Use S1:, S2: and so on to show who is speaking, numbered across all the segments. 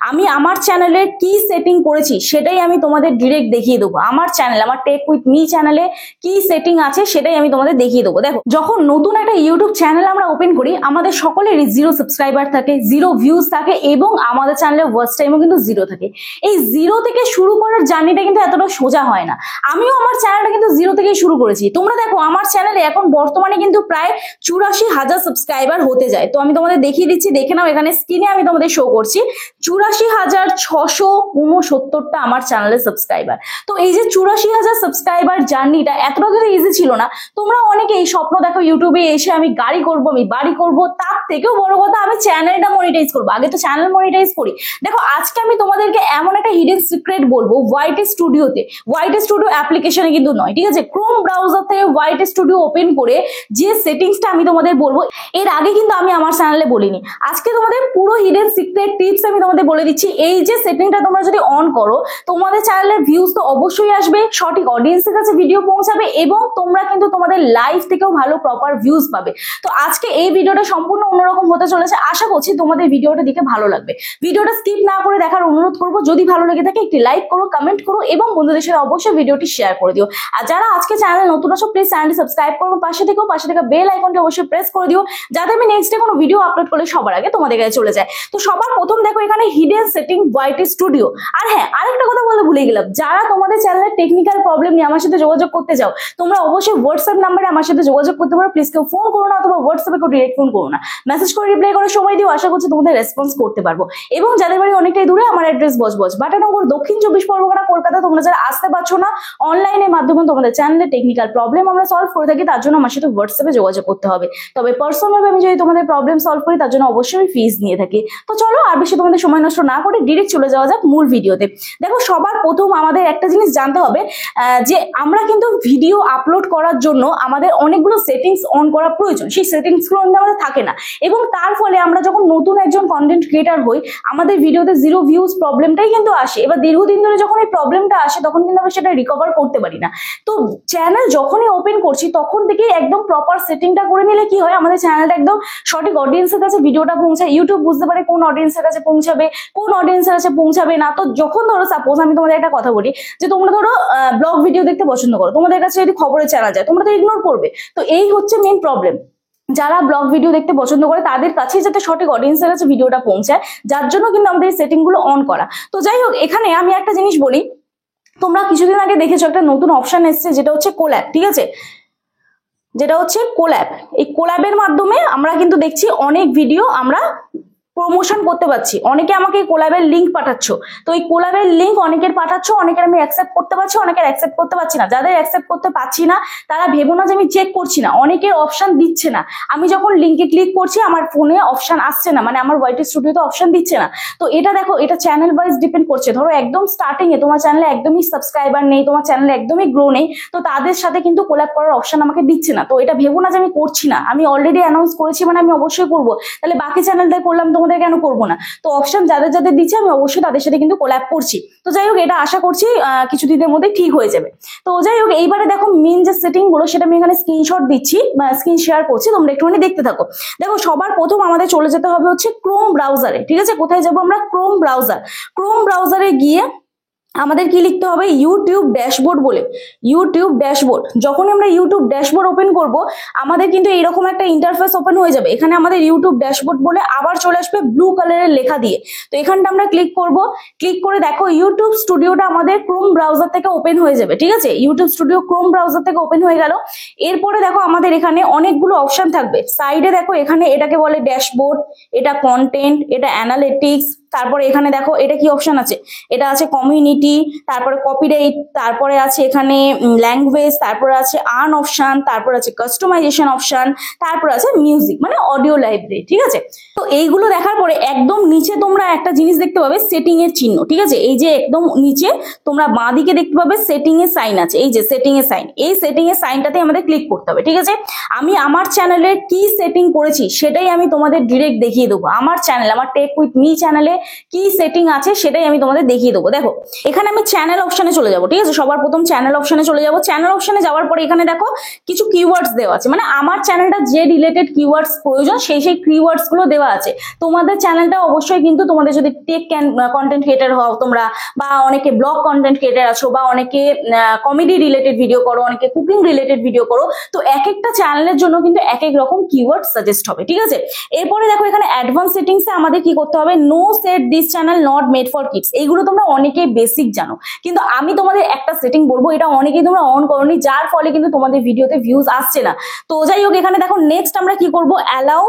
S1: আমি আমার চ্যানেলে কি সেটিং করেছি সেটাই আমি তোমাদের ডিরেক্ট দেখিয়ে দেবো। আমার চ্যানেল, আমার টেক উইথ মি চ্যানেলে কি সেটিং আছে সেটাই আমি তোমাদের দেখিয়ে দেবো। দেখো, যখন নতুন একটা ইউটিউব চ্যানেল আমরা ওপেন করি, আমাদের সকলেরই 0 সাবস্ক্রাইবার থাকে, 0 ভিউজ থাকে এবং আমাদের চ্যানেলে ওয়াচ টাইমও কিন্তু 0 থাকে। এই 0 থেকে শুরু করার জার্নিটা কিন্তু এতটা সোজা হয় না। আমিও আমার চ্যানেলটা কিন্তু 0 থেকেই শুরু করেছি। তোমরা দেখো, আমার চ্যানেলে এখন বর্তমানে কিন্তু প্রায় 84,000 সাবস্ক্রাইবার হতে যায়। তো আমি তোমাদের দেখিয়ে দিচ্ছি, দেখে নাও, এখানে স্ক্রিনে আমি তোমাদের শো করছি 84,669টা আমার চ্যানেলের সাবস্ক্রাইবার। তো এই যে 84,000 সাবস্ক্রাইবার জার্নিটা এতটা কিন্তু ইজি ছিল না। তোমরা অনেকে এই স্বপ্ন দেখো ইউটিউবে এসে আমি গাড়ি করব, আমি বাড়ি করব, তার থেকেও বড় কথা আমি চ্যানেলটা মনিটাইজ করবো। আগে তো চ্যানেল মনিটাইজ করি। দেখো, আজকে আমি তোমাদেরকে এমন একটা হিডেন সিক্রেট বলবো ওয়াইটি স্টুডিওতে, ওয়াইটি স্টুডিও অ্যাপ্লিকেশনে কিন্তু নয়, ঠিক আছে? ক্রোম ব্রাউজার থেকে ওয়াইটি স্টুডিও ওপেন করে যে সেটিংসটা আমি তোমাদের বলবো, এর আগে কিন্তু আমি আমার চ্যানেলে বলিনি। আজকে তোমাদের পুরো হিডেন সিক্রেট টিপস আমি তোমাদের বলে দিচ্ছি। এই যে সেটিংটা তোমরা যদি অন করো, তোমাদের চ্যানেলের ভিউজ তো অবশ্যই আসবে, সঠিক অডিয়েন্সের কাছে ভিডিও পৌঁছাবে এবং তোমরা কিন্তু তোমাদের লাইভ থেকেও ভালো প্রপার ভিউজ পাবে। তো আজকে এই ভিডিওটা সম্পূর্ণ অন্যরকম হতে চলেছে। আশা করছি তোমাদের ভিডিওটা দেখে ভালো লাগবে। ভিডিওটা স্কিপ না করে দেখার অনুরোধ করবো। যদি ভালো লেগে থাকে একটি লাইক করো, কমেন্ট করো এবং বন্ধুদের সাথে অবশ্যই ভিডিওটি শেয়ার করে দিও। আর যারা আজকে চ্যানেলে নতুন আছো, প্লিজ চ্যানেলটি সাবস্ক্রাইব করো, পাশে থেকে বেল আইকনটি অবশ্যই প্রেস করে দিও, যাতে আমি নেক্সট ডে কোনো ভিডিও আপলোড করলে সবার আগে তোমাদের কাছে চলে যায়। তো সবার প্রথম দেখো এখানে হিডেন সেটিং ওয়াইটি স্টুডিও। আর হ্যাঁ, আরেকটা কথা বলতে ভুলে গেলাম, যারা তোমাদের চ্যানেলের টেকনিক্যাল প্রবলেম নিয়ে আমার সাথে যোগাযোগ করতে চাও, তোমরা অবশ্যই হোয়াটসঅ্যাপ নাম্বারে আমার সাথে যোগাযোগ করতে পারো। প্লিজ কেউ ফোন করো না, অথবা হোয়াটসঅ্যাপে কেউ ডিরেক্ট ফোন করো না, মেসেজ করে রিপ্লাই করে সময় দিও। আশা করছি তোমাদের রেসপন্স করতে পারবো। এবং যাদের বাড়ি অনেকটাই দূরে, আমার অ্যাড্রেস বজবজ বাটানগর, দক্ষিণ 24 পরগনা, কলকাতা। তোমরা যারা আসতে পারছো না, অনলাইনের মাধ্যমে তোমাদের চ্যানেলের টেকনিক্যাল প্রবলেম আমরা সলভ করে থাকি, তার জন্য আমার সাথে হোয়াটসঅ্যাপে যোগাযোগ করতে হবে। তবে পার্সোনাল ভাবে আমি যদি তোমাদের প্রবলেম সলভ করি, তার জন্য অবশ্যই আমি ফিস নিয়ে থাকি। তো চলো আর বেশি তোমাদের সময় নষ্ট না করে ডিরেক্ট চলে যাওয়া যাক মূল ভিডিওতে। দেখো, সবার প্রথম আমাদের একটা জিনিস জানতে হবে যে আমরা কিন্তু ভিডিও আপলোড করার জন্য আমাদের অনেকগুলো সেটিংস অন করা প্রয়োজন। সেই সেটিংস গুলো আমাদের থাকে না এবং তার ফলে আমরা যখন নতুন একজন কন্টেন্ট ক্রিয়েটার হই, আমাদের ভিডিওতে 0 ভিউজ প্রবলেমটাই কিন্তু আসে। এবার দীর্ঘদিন ধরে যখন এই প্রবলেমটা আসে, তখন কিন্তু আমরা সেটা রিকভার করতে পারি না। তো চ্যানেল যখনই ওপেন করছি, তখন থেকে একদম প্রপার সেটিংটা করে নিলে কি হয়, আমাদের চ্যানেলটা একদম সঠিক অডিয়েন্সের কাছে ভিডিওটা পৌঁছায়। ইউটিউব বুঝতে পারে কোন অডিয়েন্সের কাছে পৌঁছাবে, কোন অডিয়েন্সের কাছে পৌঁছাবে না। তো যখন ধরো সাপোজ আমি তোমাদের একটা কথা বলি যে তোমরা ধরো ব্লগ ভিডিও দেখতে পছন্দ করো, তোমাদের কাছে যদি খবরের চ্যানেল যায়, তোমরা তো ইগনোর করবে। তো এই হচ্ছে মেইন প্রবলেম। যারা ব্লগ ভিডিও দেখতে পছন্দ করে, তাদের কাছেই যাতে সঠিক অডিয়েন্সের কাছে ভিডিওটা পৌঁছায়, যার জন্য কিন্তু আমাদের এই সেটিং গুলো অন করা। তো যাই হোক, এখানে আমি একটা জিনিস বলি, তোমরা কিছুদিন আগে দেখেছো একটা নতুন অপশন এসছে, যেটা হচ্ছে কোল্যাব, ঠিক আছে? যেটা হচ্ছে কোল্যাব। এই কোল্যাবের মাধ্যমে আমরা কিন্তু দেখছি অনেক ভিডিও আমরা প্রমোশন করতে পারছি। অনেকে আমাকে কোল্যাবের লিঙ্ক পাঠাচ্ছ। তো এই কোল্যাবের লিঙ্ক অনেকের পাঠাচ্ছ, অনেকের আমি অ্যাকসেপ্ট করতে পারছি, অনেকের অ্যাকসেপ্ট করতে পারছি না। যাদের অ্যাকসেপ্ট করতে পারছি না, তারা ভেবো না যে আমি চেক করছি না, অনেকের অপশন দিচ্ছে না। আমি যখন লিঙ্কে ক্লিক করছি, আমার ফোনে অপশন আসছে না, মানে আমার ওয়াইটি স্টুডিওতে অপশন দিচ্ছে না। তো এটা দেখো, এটা চ্যানেল ওয়াইজ ডিপেন্ড করছে। ধরো একদম স্টার্টিং এ তোমার চ্যানেলে একদমই সাবস্ক্রাইবার নেই, তোমার চ্যানেলে একদমই গ্রো নেই, তো তাদের সাথে কিন্তু কোল্যাব করার অপশন আমাকে দিচ্ছে না। তো এটা ভেবো না যে আমি করছি না, আমি অলরেডি অ্যানাউন্স করেছি মানে আমি অবশ্যই করবো। তাহলে বাকি চ্যানেলদের করলাম, তোমাদের কেন করবো না? তো অপশন যাদের যাদের দিচ্ছে, আমি অবশ্যই তাদের সাথে কিন্তু কোল্যাব করছি। তো যাই হোক, এটা আশা করছি কিছুদিনের মধ্যে ঠিক হয়ে যাবে। তো যাই হোক, এইবারে দেখো মেন যে সেটিং গুলো, সেটা আমি এখানে স্ক্রিনশট দিচ্ছি বা স্ক্রিন শেয়ার করছি, তোমরা একটুখানি দেখতে থাকো। দেখো, সবার প্রথম আমাদের চলে যেতে হবে হচ্ছে ক্রোম ব্রাউজারে, ঠিক আছে? কোথায় যাবো আমরা? Chrome browser. ক্রোম ব্রাউজারে গিয়ে আমাদের কি লিখতে হবে? ইউটিউব ড্যাশবোর্ড বলে, ইউটিউব ড্যাশবোর্ড। যখন আমরা ইউটিউব ড্যাশবোর্ড ওপেন করব, আমাদের কিন্তু এইরকম একটা ইন্টারফেস ওপেন হয়ে যাবে। এখানে আমাদের ইউটিউব ড্যাশবোর্ড বলে আবার চলে আসবে ব্লু কালারের লেখা দিয়ে। তো এখানটা আমরা ক্লিক করব। ক্লিক করে দেখো, ইউটিউব স্টুডিওটা আমাদের ক্রোম ব্রাউজার থেকে ওপেন হয়ে যাবে, ঠিক আছে? ইউটিউব স্টুডিও ক্রোম ব্রাউজার থেকে ওপেন হয়ে গেল। এরপরে দেখো, আমাদের এখানে অনেকগুলো অপশন থাকবে। সাইডে দেখো, এখানে এটাকে বলে ড্যাশবোর্ড, এটা কন্টেন্ট, এটা অ্যানালিটিক্স। তারপরে এখানে দেখো, এটা কি অপশন আছে? এটা আছে কমিউনিটি, তারপরে কপিরাইট, তারপরে আছে এখানে ল্যাঙ্গুয়েজ, তারপরে আছে আর্ন অপশন, তারপরে আছে কাস্টমাইজেশন অপশন, তারপরে আছে মিউজিক মানে অডিও লাইব্রেরি, ঠিক আছে? তো এইগুলো দেখার পরে একদম নিচে তোমরা একটা জিনিস দেখতে পাবে, সেটিং এর চিহ্ন, ঠিক আছে? এই যে একদম নিচে তোমরা বাঁ দিকে দেখতে পাবে সেটিং এর সাইন আছে, এই যে সেটিং এর সাইন, এই সেটিং এর সাইনটাতে আমাদের ক্লিক করতে হবে, ঠিক আছে? আমি আমার চ্যানেলে কি সেটিং করেছি সেটাই আমি তোমাদের ডিরেক্ট দেখিয়ে দেবো। আমার চ্যানেল, আমার টেক উইথ মি চ্যানেলে কি সেটিং আছে সেটাই আমি তোমাদের দেখিয়ে দেবো। দেখো এখানে আমি চ্যানেল অপশনে চলে যাবো, ঠিক আছে, সবার প্রথম চ্যানেল অপশনে চলে যাবো। চ্যানেল অপশনে যাওয়ার পরে এখানে দেখো কিছু কিওয়ার্ডস দেওয়া আছে, মানে আমার চ্যানেলটা যে রিলেটেড কিওয়ার্ডস প্রয়োজন সেই কিওয়ার্ডস গুলো দেওয়া আছে। তোমাদের চ্যানেলটা অবশ্যই কিন্তু তোমাদের যদি টেক কন্টেন্ট ক্রিয়েটার হও তোমরা, বা অনেকে ব্লগ কন্টেন্ট ক্রিয়েটার আছো, বা অনেকে কমেডি রিলেটেড ভিডিও করো, অনেকে কুকিং রিলেটেড ভিডিও করো, তো এক একটা চ্যানেলের জন্য কিন্তু এক এক রকম কিওয়ার্ড সাজেস্ট হবে, ঠিক আছে। এরপরে দেখো এখানে অ্যাডভান্স সেটিংসে আমাদের কি করতে হবে, no set this channel not made for kids, এইগুলো তোমরা অনেকে বেসিক জানো, কিন্তু আমি তোমাদের একটা সেটিং বলবো, এটা অনেকেই তোমরা অন করোনি, যার ফলে কিন্তু তোমাদের ভিডিওতে ভিউজ আসছে না। তো যাই হোক, এখানে দেখো নেক্সট আমরা কি করব, অ্যালাউ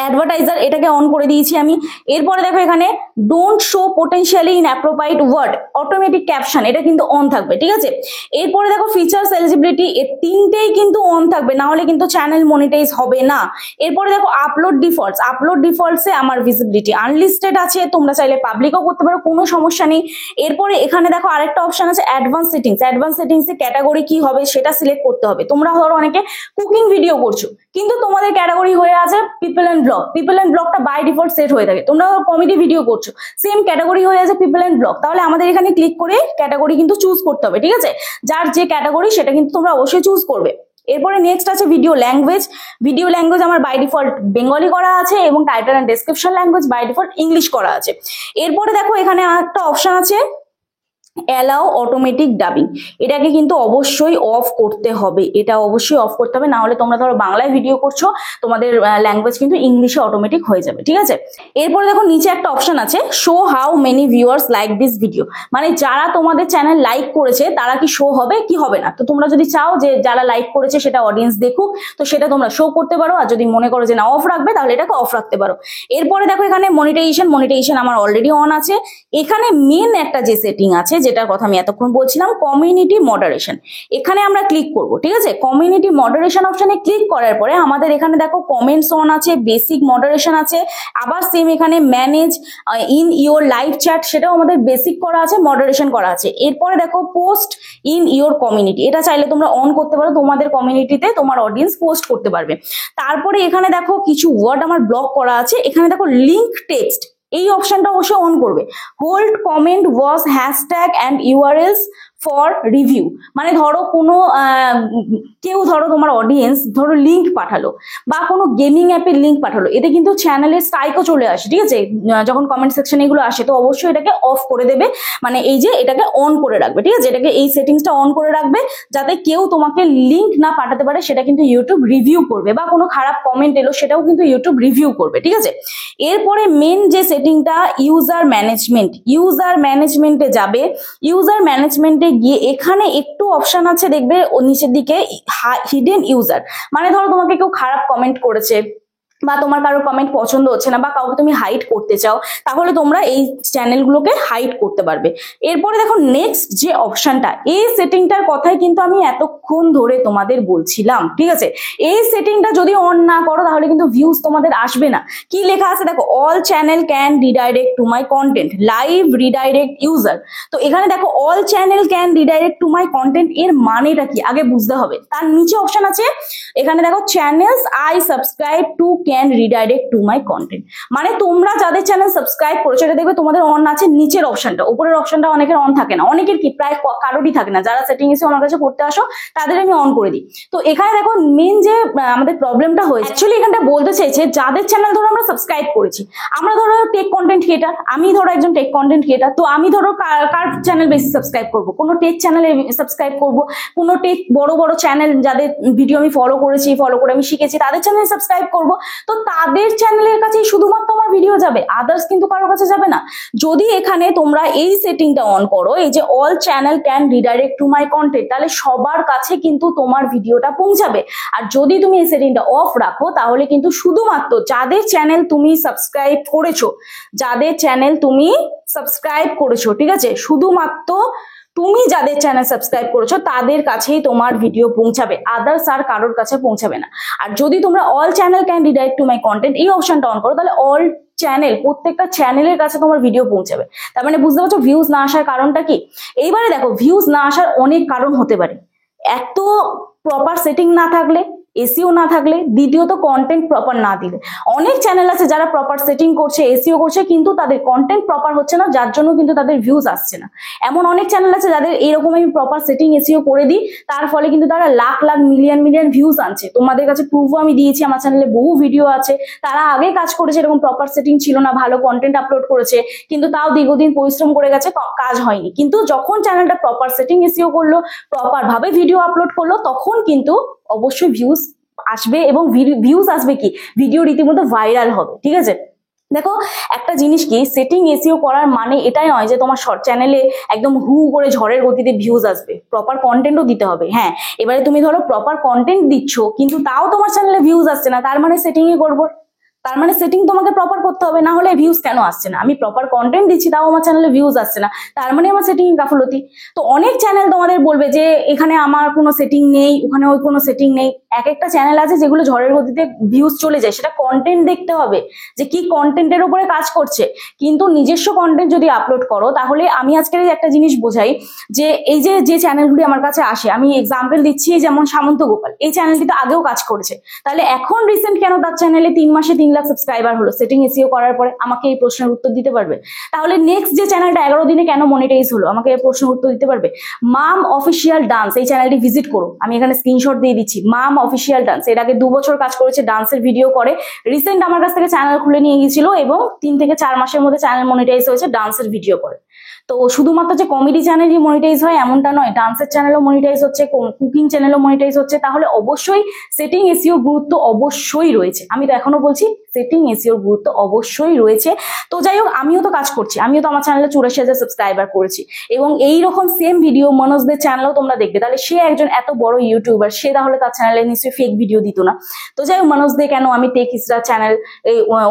S1: অ্যাডভার্টাইজার, এটাকে অন করে দিয়েছি আমি। এরপরে দেখো এখানে don't show potentially inappropriate word, automatic caption, এটা কিন্তু অন থাকবে, ঠিক আছে। এরপরে দেখো ফিচার্স এলিজিবিলিটি, এই তিনটেই কিন্তু অন থাকবে, না হলে কিন্তু চ্যানেল মনিটাইজ হবে না। এরপরে দেখো আপলোড ডিফল্টস, আপলোড ডিফল্টসে আমার ভিজিবিলিটি আনলিস্টেড আছে, তোমরা চাইলে পাবলিকও করতে পারো, কোনো সমস্যা নেই। এরপরে এখানে দেখো আরেকটা অপশন আছে অ্যাডভান্স সেটিংস, অ্যাডভান্স সেটিংসে ক্যাটাগরি কি হবে সেটা সিলেক্ট করতে হবে। তোমরা ধরো অনেকে কুকিং ভিডিও করছো, কিন্তু তোমাদের ক্যাটাগরি হয়ে আছে people and blog, people and ব্লগটা বাই ডিফল্ট সেট হয়ে থাকে। তোমরা কমেডি ভিডিও করছো, সেম ক্যাটাগরি হয়ে আছে পিপল এন্ড ব্লগ, তাহলে আমাদের এখানে ক্লিক করে ক্যাটাগরি কিন্তু চুজ করতে হবে, ঠিক আছে। যার যে ক্যাটাগরি সেটা কিন্তু তোমরা অবশ্যই চুজ করবে। এরপরে নেক্সট আছে ভিডিও ল্যাঙ্গুয়েজ, ভিডিও ল্যাঙ্গুয়েজ আমার বাই ডিফল্ট বেঙ্গলি করা আছে, এবং title and description language by default English করা আছে। এরপরে দেখো এখানে একটা অপশন আছে অ্যালাউ অটোমেটিক ডাবিং, এটাকে কিন্তু অবশ্যই অফ করতে হবে, এটা অবশ্যই অফ করতে হবে, না হলে তোমরা ধরো বাংলায় ভিডিও করছো, তোমাদের ল্যাঙ্গুয়েজ কিন্তু ইংলিশে অটোমেটিক হয়ে যাবে, ঠিক আছে। এরপরে দেখো নিচে একটা অপশন আছে show how many viewers like this video, মানে যারা তোমাদের চ্যানেল লাইক করেছে তারা কি শো হবে কি হবে না। তো তোমরা যদি চাও যে যারা লাইক করেছে সেটা অডিয়েন্স দেখুক, তো সেটা তোমরা শো করতে পারো, আর যদি মনে করো যে না অফ রাখবে তাহলে এটাকে অফ রাখতে পারো। এরপরে দেখো এখানে মনিটাইজেশন, মনিটাইজেশন আমার অলরেডি অন আছে। এখানে মেন একটা যে সেটিং আছে যেটার কথা আমি এতক্ষণ বলছিলাম, কমিউনিটি মডারেশন, এখানে আমরা ক্লিক করব, ঠিক আছে। কমিউনিটি মডারেশন অপশনে ক্লিক করার পরে আমাদের এখানে দেখো কমেন্টস অন আছে, বেসিক মডারেশন আছে, আবার সেম এখানে manage in your live chat, সেটাও আমাদের বেসিক করা আছে, মডারেশন করা আছে। এরপরে দেখো পোস্ট ইন ইওর কমিউনিটি, এটা চাইলে তোমরা অন করতে পারো, তোমাদের কমিউনিটিতে তোমার অডিয়েন্স পোস্ট করতে পারবে। তারপরে এখানে দেখো কিছু ওয়ার্ড আমার ব্লক করা আছে, এখানে দেখো লিঙ্ক টেক্সট, এই অপশনটা অবশ্যই অন করবে। Hold comment was hashtag and URLs for review, মানে ধরো কোনো কেউ ধরো তোমার অডিয়েন্স ধরো লিঙ্ক পাঠালো, বা কোনো গেমিং অ্যাপের লিঙ্ক পাঠালো, এতে কিন্তু চ্যানেলের স্ট্রাইকও চলে আসে, ঠিক আছে। যখন কমেন্ট সেকশন এগুলো আসে, তো অবশ্যই এটাকে অফ করে দেবে, মানে এই যে এটাকে অন করে রাখবে, ঠিক আছে, এটাকে এই সেটিংসটা অন করে রাখবে, যাতে কেউ তোমাকে লিঙ্ক না পাঠাতে পারে, সেটা কিন্তু ইউটিউব রিভিউ করবে, বা কোনো খারাপ কমেন্ট এলো সেটাও কিন্তু ইউটিউব রিভিউ করবে, ঠিক আছে। এরপরে মেন যে সেটিংটা ইউজার ম্যানেজমেন্ট, ইউজার ম্যানেজমেন্টে যাবে। ইউজার ম্যানেজমেন্টে গিয়ে এখানে একটু অপশন আছে দেখবে ও নিচের দিকে হিডেন ইউজার, মানে ধরো তোমাকে কেউ খারাপ কমেন্ট করেছে, বা তোমার কারোর কমেন্ট পছন্দ হচ্ছে না, বা কাউকে তুমি হাইড করতে চাও, তাহলে তোমরা এই চ্যানেলগুলোকে হাইড করতে পারবে। এরপরে দেখো নেক্সট যে অপশনটা, এই সেটিংটার কথাই কিন্তু আমি এতক্ষণ ধরে তোমাদের বলছিলাম, ঠিক আছে। এই সেটিংটা যদি অন না করো তাহলে কিন্তু ভিউজ তোমাদের আসবে না। কি লেখা আছে দেখো, all channel can redirect to my content, live redirect user. তো এখানে দেখো all channel can redirect to my content, এর মানেটা কি আগে বুঝতে হবে। তার নিচে অপশন আছে এখানে দেখো channels I subscribe to can redirect to my content, মানে তোমরা যাদের চ্যানেল সাবস্ক্রাইব করেছো এটা দেখবে তোমাদের অন আছে নিচের অপশনটা, উপরের অপশনটা অনেকের অন থাকে না, অনেকের কি প্রায় কারোরই থাকে না। যারা সেটিং এসে আমার কাছে করতে আসো তাদের আমি অন করে দিই। তো এখানে দেখো মেন যে আমাদের প্রবলেমটা হয়েছে, অ্যাকচুয়ালি এখানটা বলতে চাইছে যাদের চ্যানেল ধরো আমরা সাবস্ক্রাইব করেছি, আমরা ধরো টেক কন্টেন্ট ক্রিয়েটার, আমি ধরো একজন টেক কন্টেন্ট ক্রিয়েটার, তো আমি ধরো কার চ্যানেল বেশি সাবস্ক্রাইব করবো, কোনো টেক চ্যানেলে সাবস্ক্রাইব করবো, কোনো টেক বড় বড় চ্যানেল যাদের ভিডিও আমি ফলো করেছি, ফলো করে আমি শিখেছি, তাদের চ্যানেলে সাবস্ক্রাইব করবো। তো তাদের চ্যানেলের কাছে শুধুমাত্র আমার ভিডিও যাবে, আদার্স কিন্তু কারোর কাছে যাবে না। যদি এখানে তোমরা এই সেটিংটা অন করো, এই যে all channel can redirect to my content, তাহলে সবার কাছে কিন্তু তোমার ভিডিওটা পৌঁছাবে। আর যদি তুমি এই সেটিংটা অফ রাখো তাহলে কিন্তু শুধুমাত্র যাদের চ্যানেল তুমি সাবস্ক্রাইব করেছো, যাদের চ্যানেল তুমি সাবস্ক্রাইব করেছো, ঠিক আছে, শুধুমাত্র তুমি যাদের চ্যানেল সাবস্ক্রাইব করেছো তাদের কাছেই তোমার ভিডিও পৌঁছাবে, আদার্স আর কারোর কাছে পৌঁছাবে না। আর যদি তোমরা all channel can redirect to my content এই অপশনটা অন করো, তাহলে অল চ্যানেল, প্রত্যেকটা চ্যানেলের কাছে তোমার ভিডিও পৌঁছাবে। তার মানে বুঝতে পারছো ভিউজ না আসার কারণটা কি। এইবারে দেখো ভিউজ না আসার অনেক কারণ হতে পারে, এক তো প্রপার সেটিং না থাকলে, এসিও না থাকলে, দ্বিতীয়ত কন্টেন্ট প্রপার না দিলে। অনেক চ্যানেল আছে যারা প্রপার সেটিং করছে, এসিও করছে, কিন্তু তাদের কন্টেন্ট প্রপার হচ্ছে না, যার জন্য কিন্তু তাদের ভিউজ আসছে না। এমন অনেক চ্যানেল আছে যাদের এরকম আমি প্রপার সেটিং এসিও করে দিই, তার ফলে কিন্তু তারা lakh lakh million million views আনছে। তোমাদের কাছে প্রুফও আমি দিয়েছি, আমার চ্যানেলে বহু ভিডিও আছে, তারা আগে কাজ করেছে, এরকম প্রপার সেটিং ছিল না, ভালো কন্টেন্ট আপলোড করেছে, কিন্তু তাও দীর্ঘদিন পরিশ্রম করে গেছে, কাজ হয়নি। কিন্তু যখন চ্যানেলটা প্রপার সেটিং এসিও করলো, প্রপার ভাবে ভিডিও আপলোড করলো, তখন কিন্তু অবশ্যই ভিউজ আসবে, এবং ভিউজ আসবে কি, ভিডিও রীতিমতো ভাইরাল হবে। ঠিক আছে, দেখো একটা জিনিস কি, সেটিং এসিও করার মানে এটাই নয় যে তোমার শর্ট চ্যানেলে একদম হু করে ঝড়ের গতিতে ভিউজ আসবে, প্রপার কন্টেন্টও দিতে হবে। হ্যাঁ, এবারে তুমি ধরো প্রপার কন্টেন্ট দিচ্ছ কিন্তু তাও তোমার চ্যানেলে ভিউজ আসছে না, তার মানে সেটিংই করবো, তার মানে সেটিং তোমাকে প্রপার করতে হবে, না হলে ভিউজ কেন আসছে না? আমি প্রপার কন্টেন্ট দিচ্ছি তাও আমার চ্যানেলে ভিউজ আসছে না, তার মানে আমার সেটিং গাফলতি। তো অনেক চ্যানেল তোমাদের বলবে যে এখানে আমার কোনো সেটিং নেই, ওখানে ওই কোনো সেটিং নেই। এক একটা চ্যানেল আছে যেগুলো ঝড়ের গতিতে ভিউজ চলে যায়, সেটা কন্টেন্ট দেখতে হবে যে কি কন্টেন্টের উপরে কাজ করছে। কিন্তু নিজস্ব কন্টেন্ট যদি আপলোড করো, তাহলে আমি আজকের একটা জিনিস বোঝাই যে এই যে চ্যানেলগুলি আমার কাছে আসে, আমি এক্সাম্পল দিচ্ছি, যেমন সামন্ত গোপাল, এই চ্যানেলটি তো আগেও কাজ করেছে, তাহলে এখন রিসেন্ট কেন তার চ্যানেলে 3 মাসে 3 লাখ সাবস্ক্রাইবার হলো সেটিং এসিও করার পরে? আমাকে এই প্রশ্নের উত্তর দিতে পারবে? তাহলে নেক্সট যে চ্যানেলটা 11 দিনে কেন মনিটাইজ হলো, আমাকে এই প্রশ্নের উত্তর দিতে পারবে? মাম অফিসিয়াল ডান্স, এই চ্যানেলটি ভিজিট করো, আমি এখানে স্ক্রিনশট দিয়ে দিচ্ছি। মাম অফিসিয়াল ডান্স এর আগে 2 বছর কাজ করেছে, ডান্সের ভিডিও করে, রিসেন্ট আমার কাছ থেকে চ্যানেল খুলে নিয়ে গিয়েছিল, এবং 3 থেকে 4 মাসের মধ্যে চ্যানেল মনিটাইজ হয়েছে, ডান্সের ভিডিও করে। তো শুধুমাত্র যে কমেডি চ্যানেলই মনিটাইজ হয় এমনটা নয়, ডান্সের চ্যানেলও মনিটাইজ হচ্ছে, কুকিং চ্যানেলও মনিটাইজ হচ্ছে। তাহলে অবশ্যই সেটিং এসিও গুরুত্ব অবশ্যই রয়েছে, আমি তো এখনো বলছি সেটিং এসিওর গুরুত্ব অবশ্যই রয়েছে। তো যাই হোক, আমিও তো কাজ করছি, আমিও তো আমার চ্যানেলে 84,000 সাবস্ক্রাইবার করেছি, এবং এইরকম সেম ভিডিও মনোজদের চ্যানেলেও তোমরা দেখবে। তাহলে সে একজন এত বড় ইউটিউবার, সে তাহলে তার চ্যানেলে নিশ্চয়ই ফেক ভিডিও দিত না। তো যাই হোক, মনোজ দে কেন, আমি টেক ইসরা চ্যানেল,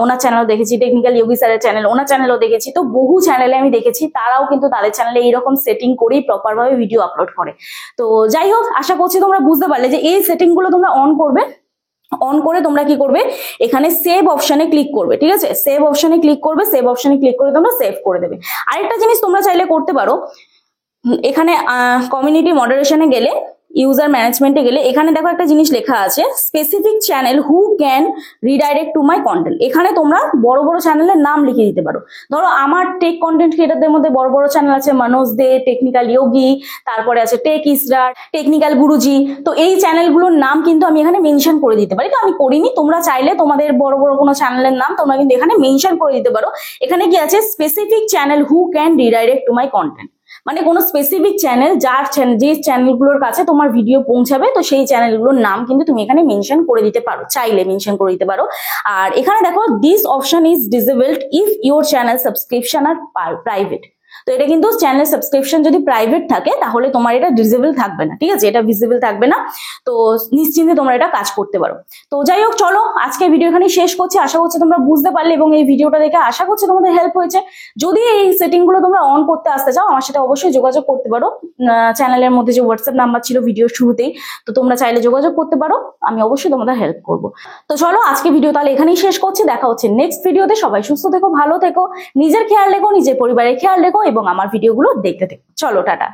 S1: ওনার চ্যানেলও দেখেছি, টেকনিক্যাল ইয়োগী স্যারের চ্যানেল, ওনার চ্যানেলও দেখেছি, তো বহু চ্যানেলে আমি দেখেছি তারাও কিন্তু তাদের চ্যানেলে এইরকম সেটিং করেই প্রপার ভাবে ভিডিও আপলোড করে। তো যাই হোক, আশা করছি তোমরা বুঝতে পারলে যে এই সেটিং গুলো তোমরা অন করবে, অন করে তোমরা কি করবে, এখানে সেভ অপশনে ক্লিক করবে। ঠিক আছে, সেভ অপশনে ক্লিক করবে, সেভ অপশনে ক্লিক করে তোমরা সেভ করে দেবে। আরেকটা জিনিস তোমরা চাইলে করতে পারো, এখানে কমিউনিটি মডারেশনে গেলে, ইউজার ম্যানেজমেন্টে গেলে, এখানে দেখো একটা জিনিস লেখা আছে, specific channel who can redirect to my content. এখানে তোমরা বড় বড় চ্যানেলের নাম লিখে দিতে পারো। ধরো আমার টেক কন্টেন্ট ক্রিয়েটারদের মধ্যে বড় বড় চ্যানেল আছে, মনোজ দে, টেকনিক্যাল ইয়োগী, তারপরে আছে টেক ইসরা, টেকনিক্যাল গুরুজি। তো এই চ্যানেলগুলোর নাম কিন্তু আমি এখানে মেনশন করে দিতে পারি, তো আমি করিনি, তোমরা চাইলে তোমাদের বড় বড় কোনো চ্যানেলের নাম তোমরা কিন্তু এখানে মেনশন করে দিতে পারো। এখানে কি আছে, specific channel who can redirect to my content, মানে কোনো স্পেসিফিক চ্যানেল, যে চ্যানেলগুলোর কাছে তোমার ভিডিও পৌঁছাবে, তো সেই চ্যানেলগুলোর নাম কিন্তু তুমি এখানে মেনশন করে দিতে পারো, চাইলে মেনশন করে দিতে পারো। আর এখানে দেখো, this option is disabled if your channel subscription are private. তো এটা কিন্তু চ্যানেল সাবস্ক্রিপশন যদি প্রাইভেট থাকে তাহলে তোমার এটা ডিসেবল থাকবে না। ঠিক আছে, এটা ভিজিবল থাকবে না, তো নিশ্চিন্তে তোমরা এটা কাজ করতে পারো। তো যাই হোক, চলো আজকে ভিডিও এখানে শেষ করছি। আশা করছি তোমরা বুঝতে পারলে, এবং এই ভিডিওটা দেখে আশা করছি তোমাদের হেল্প হয়েছে। যদি এই সেটিং গুলো তোমরা অন করতে আসতে চাও, আমার সাথে অবশ্যই যোগাযোগ করতে পারো। চ্যানেলের মধ্যে যে হোয়াটসঅ্যাপ নাম্বার ছিল ভিডিওর শুরুতেই, তো তোমরা চাইলে যোগাযোগ করতে পারো, আমি অবশ্যই তোমাদের হেল্প করব। তো চলো আজকে ভিডিও তাহলে এখানেই শেষ করছি, দেখা হচ্ছে নেক্সট ভিডিওতে। সবাই সুস্থ থেকো, ভালো থেকো, নিজের খেয়াল রেখো, নিজের পরিবারের খেয়াল রেখো, এবং আমার ভিডিওগুলো দেখতে থেকো। চলো, টাটা।